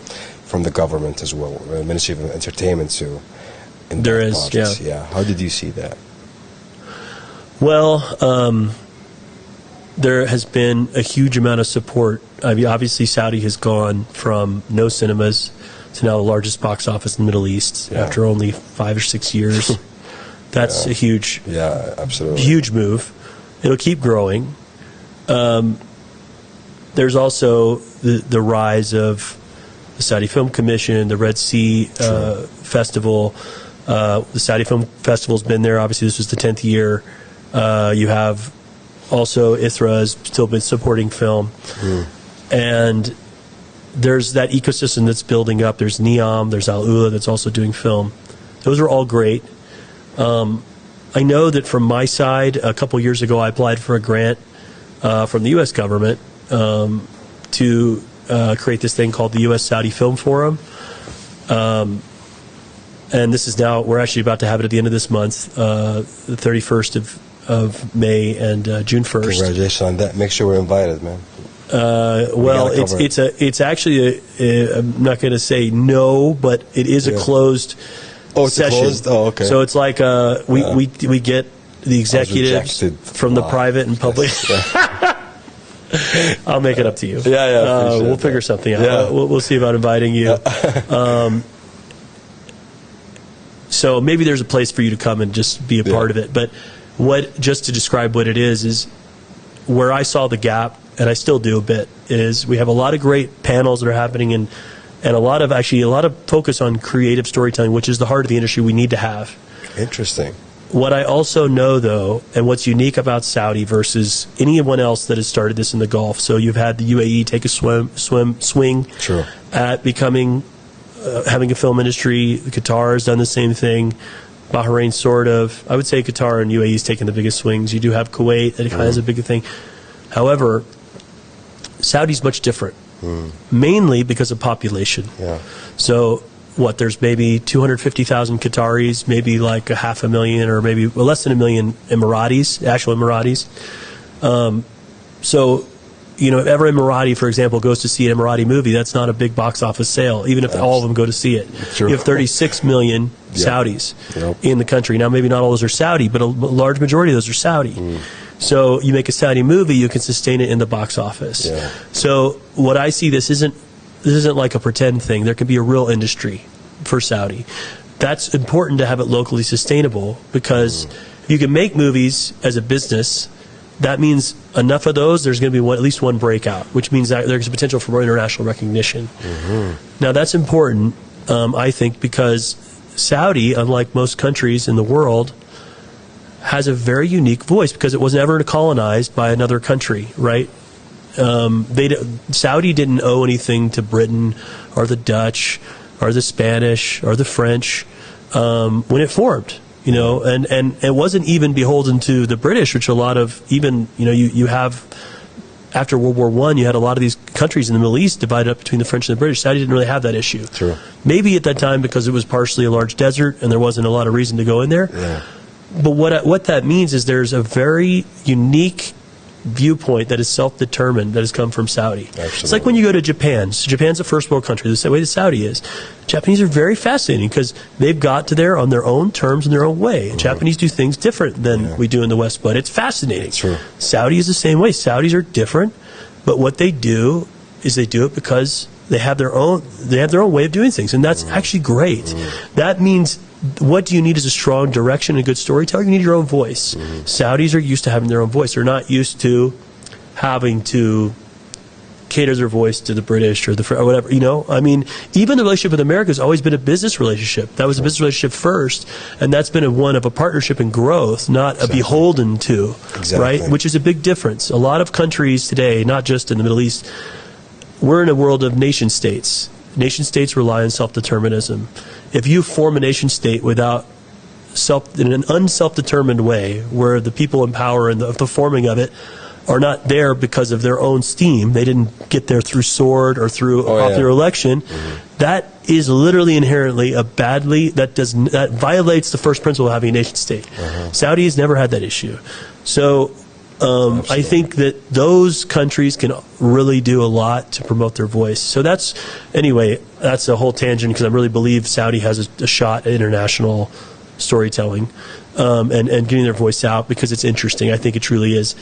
the government as well, Ministry of Entertainment too. There is, yeah. How did you see that? Well, there has been a huge amount of support. I mean, obviously, Saudi has gone from no cinemas to now the largest box office in the Middle East after only 5 or 6 years. That's a huge, absolutely huge move. It'll keep growing. There's also the rise of the Saudi Film Commission, the Red Sea Festival. The Saudi Film Festival's been there. Obviously, this was the 10th year. You have also ITHRA has still been supporting film. And there's that ecosystem that's building up. There's NEOM, there's Al Ula that's also doing film. Those are all great. I know that from my side, a couple years ago, I applied for a grant from the U.S. government to create this thing called the U.S. Saudi Film Forum. And this is now, we're actually about to have it at the end of this month, the 31st of May and June 1st. Congratulations on that. Make sure we're invited, man. Well, it's actually I'm not going to say no, but it is a closed session. Closed? Oh, okay. So it's like we get the executives from the private and public. I'll make it up to you. We'll figure something out. Yeah. We'll see about inviting you. So maybe there's a place for you to come and just be a part of it. But just to describe what it is where I saw the gap, and I still do a bit, is we have a lot of great panels that are happening, and a lot of focus on creative storytelling, which is the heart of the industry we need to have. Interesting. What I also know, though, and what's unique about Saudi versus anyone else that has started this in the Gulf, so you've had the UAE take a swing at becoming, having a film industry. Qatar has done the same thing. Bahrain, sort of. I would say Qatar and UAE is taking the biggest swings. You do have Kuwait that kind of has a bigger thing. However, Saudi's much different. mainly because of population. Yeah. So there's maybe 250,000 Qataris, maybe like 500,000 or maybe less than 1 million Emiratis, actual Emiratis. So, if every Emirati, for example, goes to see an Emirati movie, that's not a big box office sale, even if all of them go to see it. True. You have 36 million Saudis in the country. Now, maybe not all those are Saudi, but a large majority of those are Saudi. So you make a Saudi movie, you can sustain it in the box office. Yeah. So what I see, this isn't like a pretend thing. There can be a real industry for Saudi. That's important to have it locally sustainable, because if you can make movies as a business, that means enough of those, there's going to be at least one breakout, which means that there's a potential for more international recognition. Now, that's important, I think, because Saudi, unlike most countries in the world, has a very unique voice because it was never colonized by another country, right? Saudi didn't owe anything to Britain or the Dutch or the Spanish or the French when it formed. And it wasn't even beholden to the British, which a lot of you have after World War I, you had a lot of these countries in the Middle East divided up between the French and the British. Saudi didn't really have that issue. True. Maybe at that time because it was partially a large desert and there wasn't a lot of reason to go in there. Yeah. But what that means is there's a very unique viewpoint that is self-determined that has come from Saudi. Absolutely. It's like when you go to Japan. So Japan's a first world country, the same way that Saudi is. Japanese are very fascinating because they've got to there on their own terms and their own way. Japanese do things different than we do in the West, but it's fascinating. True. Saudi is the same way. Saudis are different, but what they do is they do it because they have their own way of doing things, and that's actually great. That means, what do you need is a strong direction and a good storyteller? You need your own voice. Saudis are used to having their own voice. They're not used to having to cater their voice to the British or whatever. I mean, even the relationship with America has always been a business relationship. That was a business relationship first, and that's been one of a partnership and growth, not a beholden to, right? Which is a big difference. A lot of countries today, not just in the Middle East, we're in a world of nation states. Nation states rely on self-determinism. If you form a nation state without in an unself-determined way, where the people in power and the forming of it are not there because of their own steam, they didn't get there through sword or through a popular election, that is literally inherently that violates the first principle of having a nation state. Saudi has never had that issue. So I think that those countries can really do a lot to promote their voice. So that's a whole tangent, because I really believe Saudi has a shot at international storytelling and getting their voice out, because it's interesting. I think it truly is.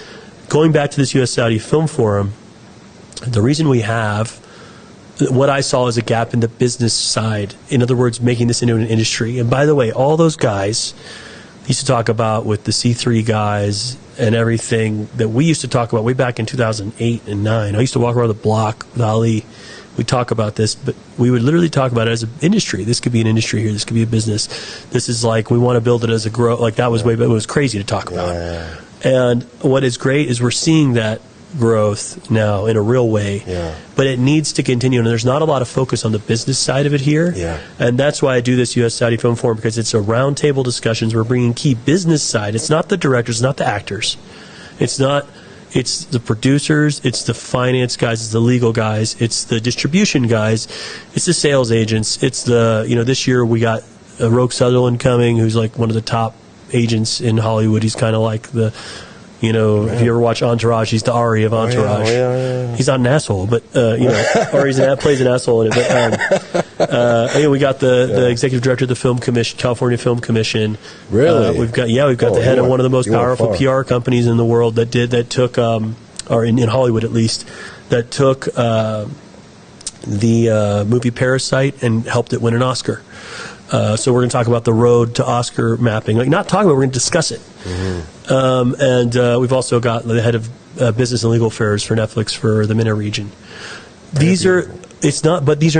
Going back to this U.S.-Saudi Film Forum, the reason we have what I saw as a gap in the business side, in other words, making this into an industry. And by the way, all those guys used to talk about with the C3 guys and everything that we used to talk about way back in 2008 and 9. I used to walk around the block with Ali. We'd talk about this, but we would literally talk about it as an industry. This could be an industry here. This could be a business. This is like, we want to build it as a grow. Like, that was it was crazy to talk about. And what is great is we're seeing that growth now in a real way, but it needs to continue, and there's not a lot of focus on the business side of it here, and that's why I do this U.S. Saudi Film Forum, because it's a roundtable discussions. We're bringing key business side. It's not the directors, it's not the actors, it's the producers, it's the finance guys, it's the legal guys, it's the distribution guys, it's the sales agents, it's the, this year we got Rogue Sutherland coming, who's like one of the top agents in Hollywood. He's kind of like the, if you ever watch Entourage, he's the Ari of Entourage. He's not an asshole, but or plays an asshole in it. But we got the executive director of the Film Commission, California Film Commission. Really? We've got the head of one of the most powerful PR companies in the world that took or in Hollywood at least, that took the movie Parasite and helped it win an Oscar. So we're going to talk about the road to Oscar mapping. We're going to discuss it. And we've also got the head of business and legal affairs for Netflix for the MENA region. These are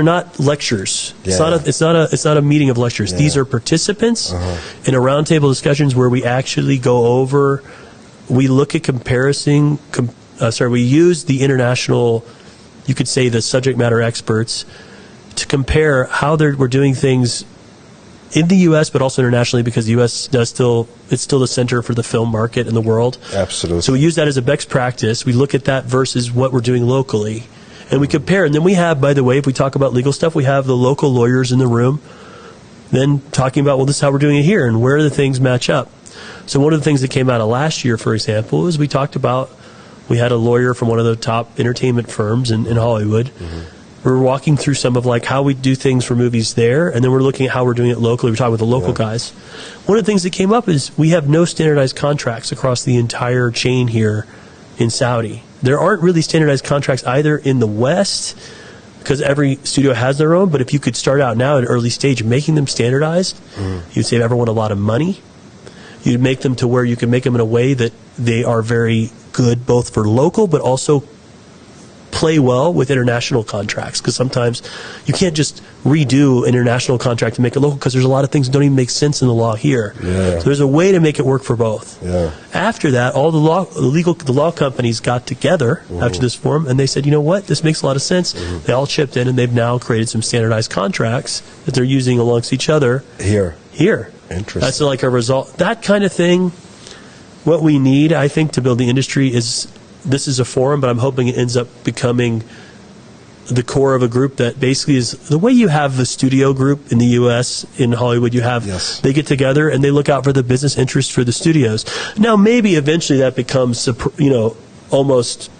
not lectures. It's not a meeting of lectures. These are participants in a roundtable discussions where we actually go over. We look at comparison. We use the international, you could say, the subject matter experts to compare how we're doing things in the U.S., but also internationally, because the U.S. it's still the center for the film market in the world. Absolutely. So we use that as a best practice. We look at that versus what we're doing locally, And we compare. And then we have, by the way, if we talk about legal stuff, we have the local lawyers in the room then talking about, well, this is how we're doing it here and where the things match up. So one of the things that came out of last year, for example, is we talked about, we had a lawyer from one of the top entertainment firms in Hollywood. We were walking through some of like how we do things for movies there, and then we're looking at how we're doing it locally. We're talking with the local guys. One of the things that came up is we have no standardized contracts across the entire chain here in Saudi. There aren't really standardized contracts either in the West, because every studio has their own, but if you could start out now at an early stage making them standardized, you'd save everyone a lot of money. You'd make them to where you can make them in a way that they are very good both for local but also play well with international contracts, because sometimes you can't just redo an international contract to make it local, because there's a lot of things that don't even make sense in the law here. So there's a way to make it work for both. After that, all the law companies got together after this forum, and they said, you know what, this makes a lot of sense. They all chipped in, and they've now created some standardized contracts that they're using amongst each other here. Interesting. That's like a result. That kind of thing, what we need, I think, to build the industry is, this is a forum, but I'm hoping it ends up becoming the core of a group that basically is the way you have the studio group in the U.S., in Hollywood, you have, they get together and they look out for the business interest for the studios. Now, maybe eventually that becomes, almost,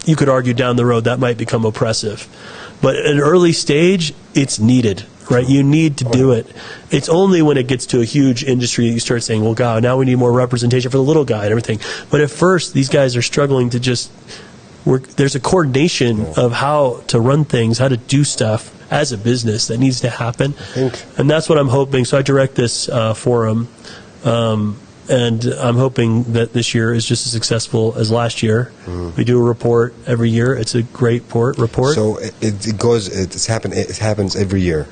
you could argue down the road that might become oppressive. But at an early stage, it's needed. Right, you need to do it. It's only when it gets to a huge industry that you start saying, well, God, now we need more representation for the little guy and everything. But at first, these guys are struggling to just work. There's a coordination of how to run things, how to do stuff as a business that needs to happen. And that's what I'm hoping. So I direct this forum, and I'm hoping that this year is just as successful as last year. We do a report every year. It's a great report. So it happens every year.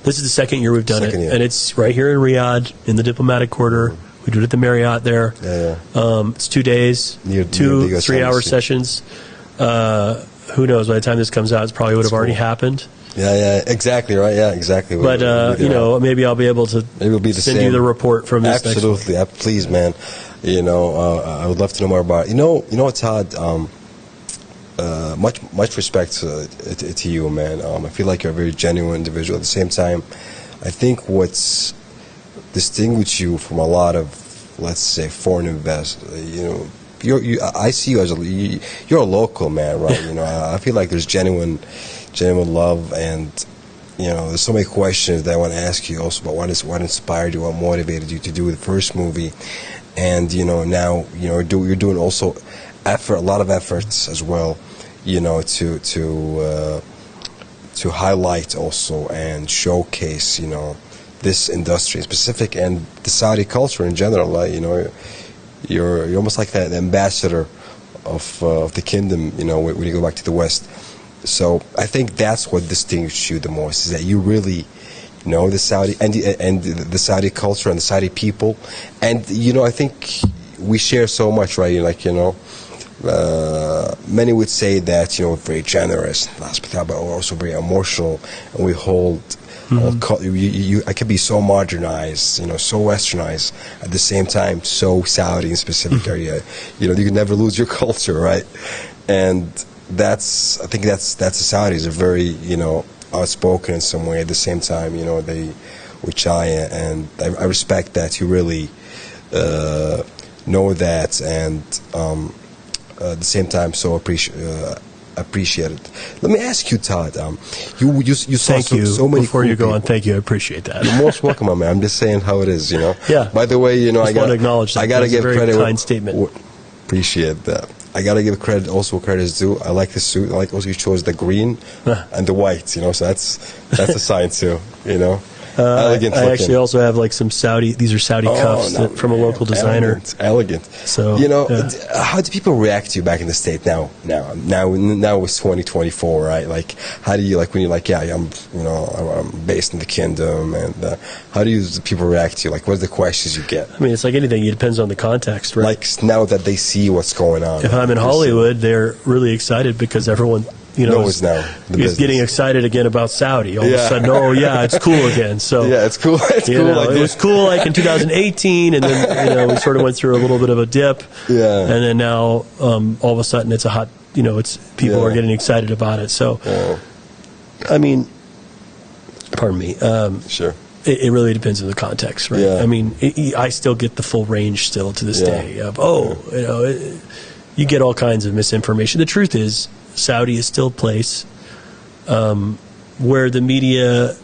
This is the second year we've done it, and it's right here in Riyadh in the diplomatic quarter. We do it at the Marriott there. It's 2 days, two 3-hour sessions. Who knows? By the time this comes out, it probably would have already happened. Exactly right. Exactly. But maybe I'll be able to send you the report from this. Absolutely, please, man. I would love to know more about it. You know, Todd. Much respect to you, man. I feel like you're a very genuine individual. At the same time, I think what's distinguished you from a lot of, let's say, foreign investors, I see you as you're a local man, right? I feel like there's genuine love, and there's so many questions that I want to ask you also about what inspired you, what motivated you to do the first movie, and now you're doing also a lot of efforts as well, to highlight also and showcase this industry specific and the Saudi culture in general. You're almost like the ambassador of the kingdom, when you go back to the West. So I think that's what distinguishes you the most, is that you really know the Saudi and the Saudi culture and the Saudi people, and I think we share so much, right? Many would say that we're very generous, but also very emotional, and we hold. I can be so modernized, so westernized, at the same time so Saudi in specific area. You can never lose your culture, right? And I think that's the Saudis are very outspoken in some way. At the same time, which and I respect that you really know that, and at the same time so appreciate it. Let me ask you, Todd. You saw so many. Before you go on, thank you. I appreciate that. You're most welcome, my man. I'm just saying how it is. Yeah. By the way, I got to acknowledge that. I got to give credit. Kind statement. Appreciate that. I got to give credit. Also, credit is due. I like the suit. I like also you chose the green and the white. So that's a sign too. Elegant. I actually also have like some Saudi. These are Saudi cuffs from a local designer. Elegant. So how do people react to you back in the States now? Now it's 2024, right? Like, how do you when you're like, I'm based in the kingdom, and how do people react to you? Like, what are the questions you get? I mean, it's like anything. It depends on the context, right? Like now that they see what's going on. If I'm in Hollywood, they're really excited because everyone. Is getting excited again about Saudi. All of a sudden, it's cool again. So it's cool. It's cool. It was cool like in 2018, and then we sort of went through a little bit of a dip. Yeah. And then now, all of a sudden, it's a hot it's people are getting excited about it. So, I mean, pardon me. Sure. It really depends on the context, right? Yeah. I mean, I still get the full range still to this day of, you get all kinds of misinformation. The truth is, Saudi is still a place where the media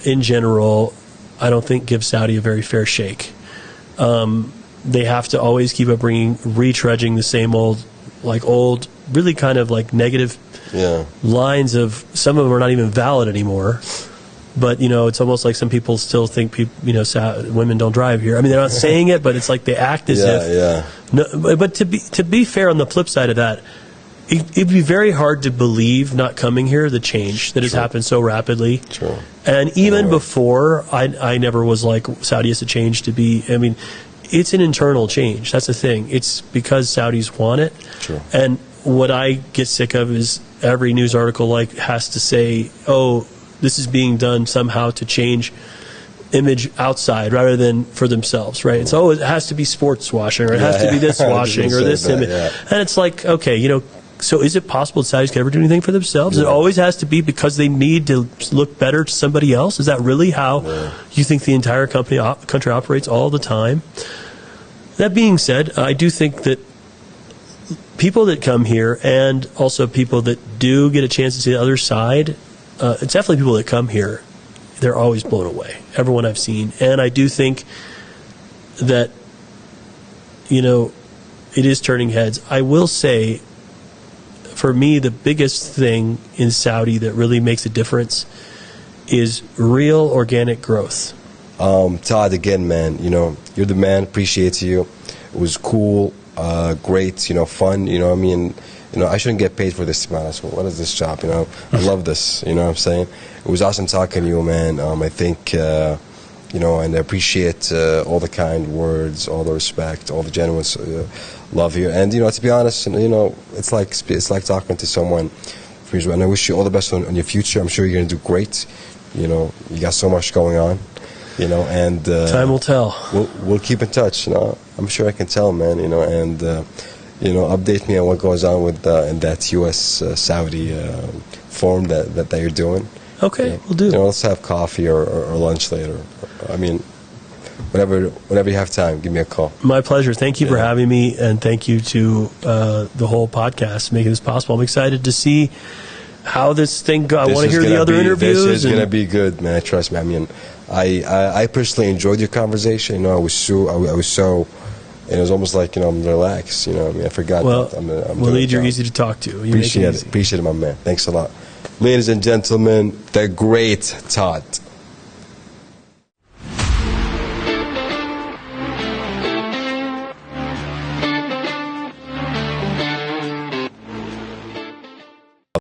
in general, I don't think gives Saudi a very fair shake. They have to always keep up retreading the same old, really kind of like negative lines of, some of them are not even valid anymore. But, it's almost like some people still think women don't drive here. I mean, they're not saying it, but it's like they act as if. Yeah. No, but to be fair, on the flip side of that, it'd be very hard to believe, not coming here, the change that has happened so rapidly. True. And even before, I never was like, Saudi has to change to be. I mean, it's an internal change. That's the thing. It's because Saudis want it. True. And what I get sick of is every news article has to say, this is being done somehow to change image outside rather than for themselves, right? It's it has to be sports washing, or it has to be this washing, or this image. Yeah. And it's like, okay, so is it possible that Saudis can ever do anything for themselves? Yeah. It always has to be because they need to look better to somebody else? Is that really how you think the entire country operates all the time? That being said, I do think that people that come here, and also people that do get a chance to see the other side, it's definitely people that come here, they're always blown away. Everyone I've seen. And I do think that, it is turning heads. I will say, for me, the biggest thing in Saudi that really makes a difference is real organic growth. Todd, again, man, you're the man. Appreciate you. It was cool, great, fun. I mean, I shouldn't get paid for this, to be honest. What is this job? I love this. You know what I'm saying? It was awesome talking to you, man. I think, and I appreciate all the kind words, all the respect, all the genuine love here. And to be honest, it's like talking to someone. And I wish you all the best on your future. I'm sure you're gonna do great. You got so much going on. And time will tell. We'll keep in touch. I'm sure I can tell, man. And update me on what goes on with in that U.S. Saudi forum that you're doing. Okay, we'll do. Let's have coffee or lunch later. I mean, whenever you have time, give me a call. My pleasure. Thank you for having me, and thank you to the whole podcast making this possible. I'm excited to see how this thing goes. I want to hear the other interviews. This is going to be good, man. Trust me. I mean, I personally enjoyed your conversation. I was so, and it was almost like I'm relaxed. I forgot. Well, I'm Waleed, you're easy to talk to. Appreciate it, my man. Thanks a lot, ladies and gentlemen. The great Todd.